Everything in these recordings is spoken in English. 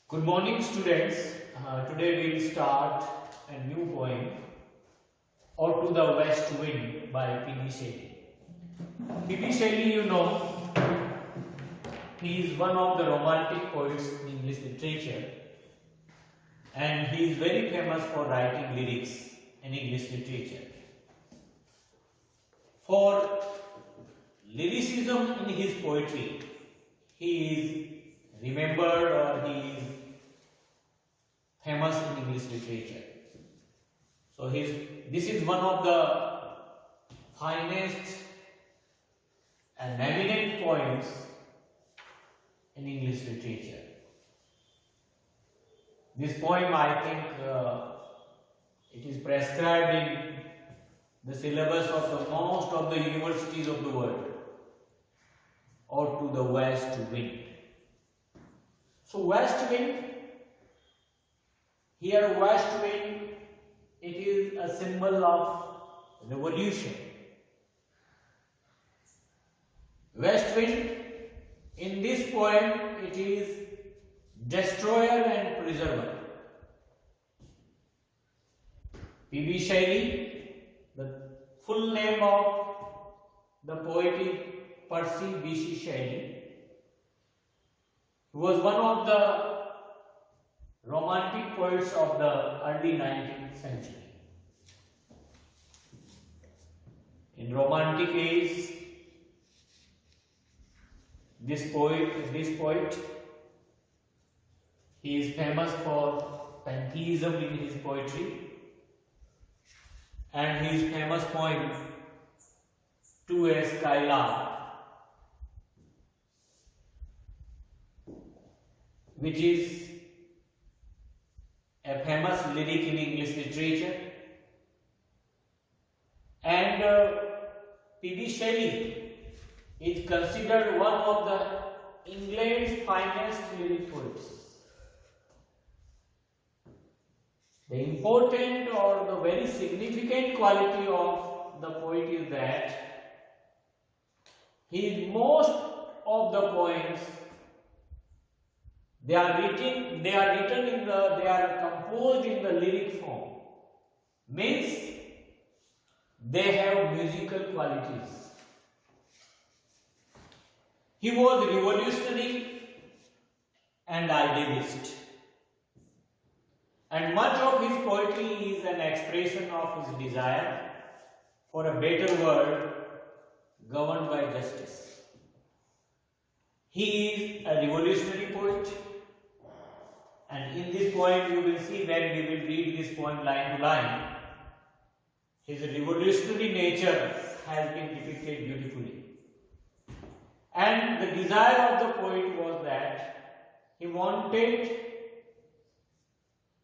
Good morning, students. Today we will start a new poem, "Or to the West Wind" by P.B. Shelley. P.B. Shelley, he is one of the romantic poets in English literature, and he is very famous for writing lyrics in English literature. For lyricism in his poetry, he is remembered, or he is famous in English literature. So this is one of the finest and eminent poems in English literature. This poem, I think, it is prescribed in the syllabus of the most of the universities of the world. Or to the West Wind. So West Wind, here West Wind, it is a symbol of revolution. West Wind, in this poem, it is destroyer and preserver. P.B. Shelley, the full name of the poet is Percy B.C. Shelley. He was one of the romantic poets of the early 19th century. In romantic age, this poet, he is famous for pantheism in his poetry, and his famous poem "To a Skylark," which is a famous lyric in English literature, and P.B. Shelley is considered one of the England's finest lyric poets. The important or the very significant quality of the poet is that most of the poems they are composed in the lyric form. Means they have musical qualities. He was revolutionary and idealist, and much of his poetry is an expression of his desire for a better world governed by justice. He is a revolutionary poet, and in this poem you will see, when we will read this poem line to line, his revolutionary nature has been depicted beautifully. And the desire of the poet was that he wanted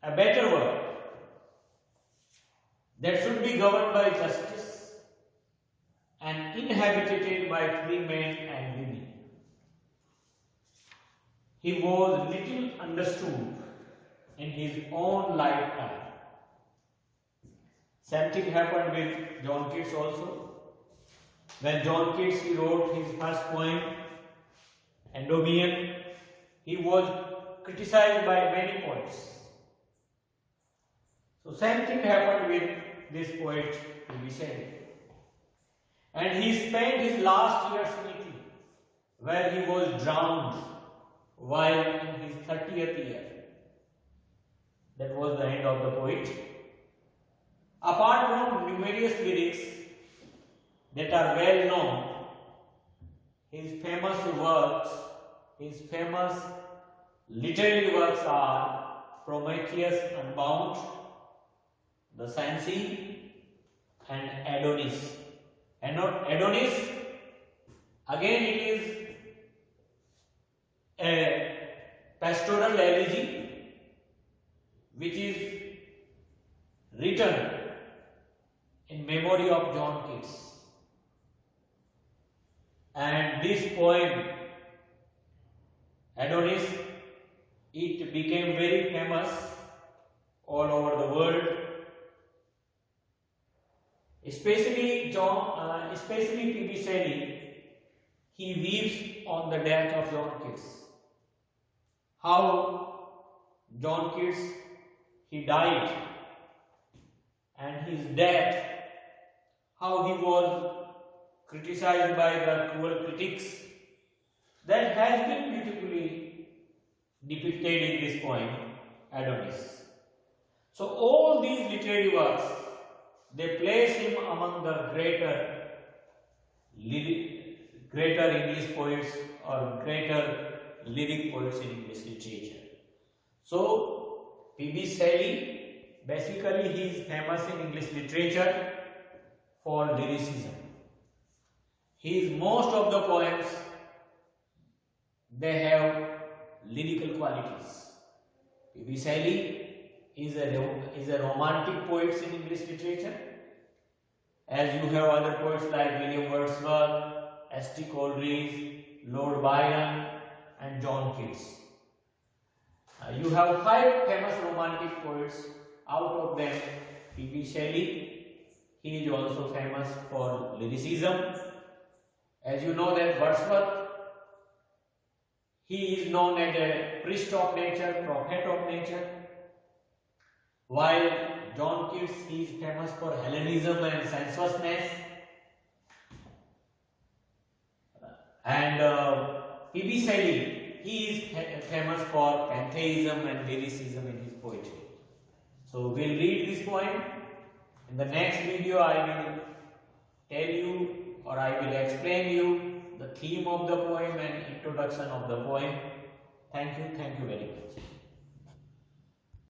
a better world that should be governed by justice and inhabited by free men and women. He was little understood in his own lifetime. Something happened with John Keats also. When John Keats wrote his first poem, Endymion, he was criticized by many poets. So same thing happened with this poet, P.B. Shelley. And he spent his last years in Italy, where he was drowned while in his 30th year. That was the end of the poet. Apart from numerous lyrics that are well known, his famous literary works are Prometheus Unbound, The Cenci, and Adonis. And Adonis, again, it is a pastoral elegy which is written in memory of John Keats. And this poem, Adonis, it became very famous all over the world. Especially P.B. Shelley, he weeps on the death of John Keats. How John Keats, he died, and his death, how he was criticized by the cruel critics, that has been beautifully depicted in this poem, Adonis. So all these literary works, they place him among the greater English poets or greater lyric poets in English literature. So P.B. Shelley, basically he is famous in English literature for lyricism. Most of the poems, they have lyrical qualities. P.B. Shelley is a romantic poet in English literature, as you have other poets like William Wordsworth, S.T. Coleridge, Lord Byron, and John Keats. You have 5 famous romantic poets. Out of them, P.B. Shelley, he is also famous for lyricism. As you know that Wordsworth, he is known as a priest of nature, prophet of nature, while John Keats, he is famous for Hellenism and sensuousness, and P.B. Shelley, he is famous for pantheism and lyricism in his poetry. So we'll read this poem. In the next video, I will tell you, or I will explain you the theme of the poem and introduction of the poem. Thank you very much.